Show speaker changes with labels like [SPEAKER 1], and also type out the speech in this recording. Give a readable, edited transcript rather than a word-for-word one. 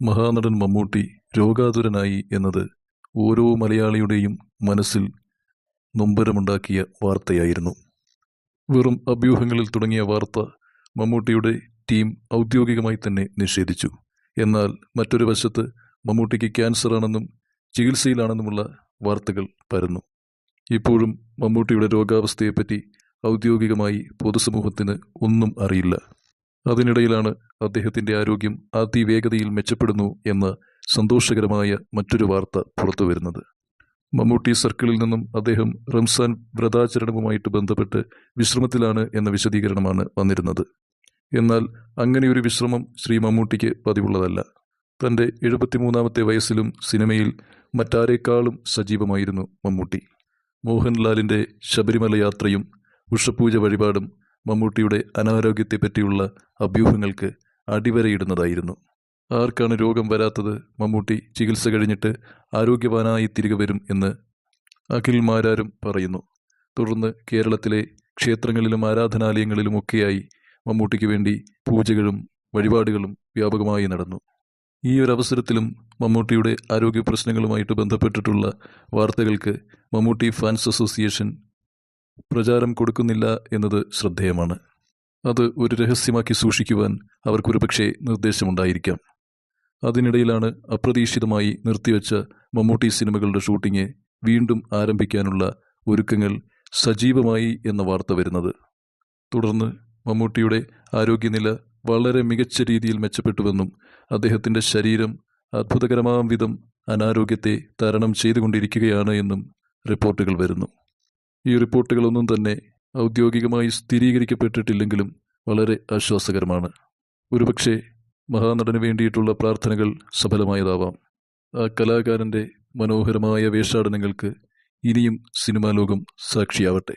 [SPEAKER 1] മഹാനടൻ മമ്മൂട്ടി രോഗാതുരനായി എന്നത് ഓരോ മലയാളിയുടെയും മനസ്സിൽ നൊമ്പരമുണ്ടാക്കിയ വാർത്തയായിരുന്നു. വെറും അഭ്യൂഹങ്ങളിൽ തുടങ്ങിയ വാർത്ത മമ്മൂട്ടിയുടെ ടീം ഔദ്യോഗികമായി തന്നെ നിഷേധിച്ചു. എന്നാൽ മറ്റൊരു വശത്ത് മമ്മൂട്ടിക്ക് ക്യാൻസറാണെന്നും ചികിത്സയിലാണെന്നുമുള്ള വാർത്തകൾ പരന്നു. ഇപ്പോഴും മമ്മൂട്ടിയുടെ രോഗാവസ്ഥയെപ്പറ്റി ഔദ്യോഗികമായി പൊതുസമൂഹത്തിന് ഒന്നും അറിയില്ല. അതിനിടയിലാണ് അദ്ദേഹത്തിൻ്റെ ആരോഗ്യം അതിവേഗതയിൽ മെച്ചപ്പെടുന്നു എന്ന സന്തോഷകരമായ മറ്റൊരു വാർത്ത പുറത്തുവരുന്നത്. മമ്മൂട്ടി സർക്കിളിൽ നിന്നും അദ്ദേഹം റംസാൻ വ്രതാചരണവുമായിട്ട് ബന്ധപ്പെട്ട് വിശ്രമത്തിലാണ് എന്ന വിശദീകരണമാണ് വന്നിരുന്നത്. എന്നാൽ അങ്ങനെയൊരു വിശ്രമം ശ്രീ മമ്മൂട്ടിക്ക് പതിവുള്ളതല്ല. തൻ്റെ 73-ാമത്തെ വയസ്സിലും സിനിമയിൽ മറ്റാരേക്കാളും സജീവമായിരുന്നു മമ്മൂട്ടി. മോഹൻലാലിൻ്റെ ശബരിമല യാത്രയും ഉഷപൂജ വഴിപാടും മമ്മൂട്ടിയുടെ അനാരോഗ്യത്തെപ്പറ്റിയുള്ള അഭ്യൂഹങ്ങൾക്ക് അടിവരയിടുന്നതായിരുന്നു. ആർക്കാണ് രോഗം വരാത്തത്? മമ്മൂട്ടി ചികിത്സ കഴിഞ്ഞിട്ട് ആരോഗ്യവാനായി തിരികെ വരും എന്ന് അഖിൽ മാരാരും പറയുന്നു. തുടർന്ന് കേരളത്തിലെ ക്ഷേത്രങ്ങളിലും ആരാധനാലയങ്ങളിലുമൊക്കെയായി മമ്മൂട്ടിക്ക് വേണ്ടി പൂജകളും വഴിപാടുകളും വ്യാപകമായി നടന്നു. ഈ ഒരു അവസരത്തിലും മമ്മൂട്ടിയുടെ ആരോഗ്യ പ്രശ്നങ്ങളുമായിട്ട് ബന്ധപ്പെട്ടിട്ടുള്ള വാർത്തകൾക്ക് മമ്മൂട്ടി ഫാൻസ് അസോസിയേഷൻ പ്രചാരം കൊടുക്കുന്നില്ല എന്നത് ശ്രദ്ധേയമാണ്. അത് ഒരു രഹസ്യമാക്കി സൂക്ഷിക്കുവാൻ അവർക്കൊരുപക്ഷെ നിർദ്ദേശമുണ്ടായിരിക്കാം. അതിനിടയിലാണ് അപ്രതീക്ഷിതമായി നിർത്തിവെച്ച മമ്മൂട്ടി സിനിമകളുടെ ഷൂട്ടിംഗ് വീണ്ടും ആരംഭിക്കാനുള്ള ഒരുക്കങ്ങൾ സജീവമായി എന്ന വാർത്ത വരുന്നത്. തുടർന്ന് മമ്മൂട്ടിയുടെ ആരോഗ്യനില വളരെ മികച്ച രീതിയിൽ മെച്ചപ്പെട്ടുവെന്നും അദ്ദേഹത്തിൻ്റെ ശരീരം അത്ഭുതകരമാം വിധം അനാരോഗ്യത്തെ തരണം ചെയ്തുകൊണ്ടിരിക്കുകയാണ് എന്നും റിപ്പോർട്ടുകൾ വരുന്നു. ഈ റിപ്പോർട്ടുകളൊന്നും തന്നെ ഔദ്യോഗികമായി സ്ഥിരീകരിക്കപ്പെട്ടിട്ടില്ലെങ്കിലും വളരെ ആശ്വാസകരമാണ്. ഒരുപക്ഷെ മഹാനടന് വേണ്ടിയിട്ടുള്ള പ്രാർത്ഥനകൾ സഫലമായതാവാം. ആ കലാകാരൻ്റെ മനോഹരമായ വേഷാടനങ്ങൾക്ക് ഇനിയും സിനിമാ ലോകം സാക്ഷിയാവട്ടെ.